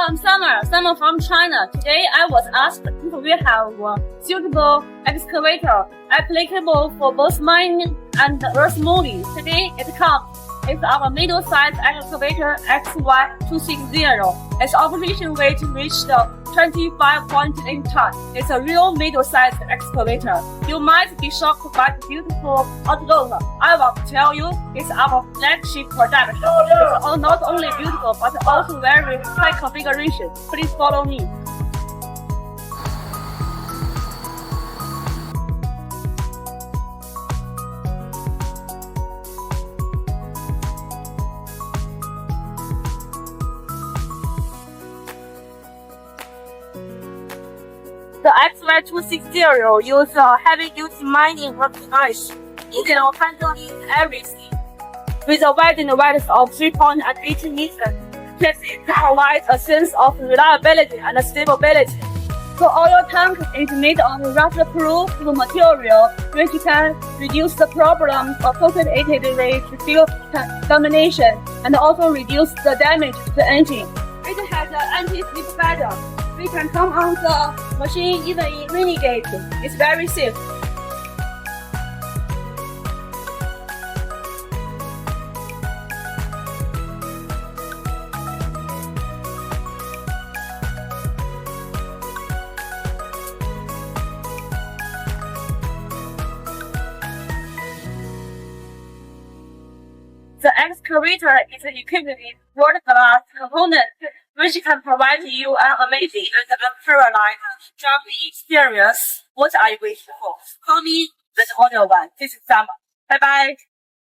I'm Summer from China. Today I was asked if we have a suitable excavator applicable for both mining and earth moving. Today it comes. It's our middle-sized excavator XY260. Its operation weight reached 25.8 tons. It's a real middle-sized excavator. You might be shocked by the beautiful outlook. I want to tell you, it's our flagship product. It's not only beautiful, but also very high configuration. Please follow me. The XY260 uses heavy-duty mining workbench. It can handle everything. With a widened width of 3.8 meters, it provides a sense of reliability and stability. So oil tank is made of rust-proof material, which can reduce the problem associated with fuel contamination and also reduce the damage to the engine. It has an anti-slip feature. We can come on the machine even in rainy days. It's very safe. The excavator is equipped with world-class components, which can provide you an amazing and unparalleled driving experience. What are you waiting for? Call me with Model 1. This is Summer. Bye-bye.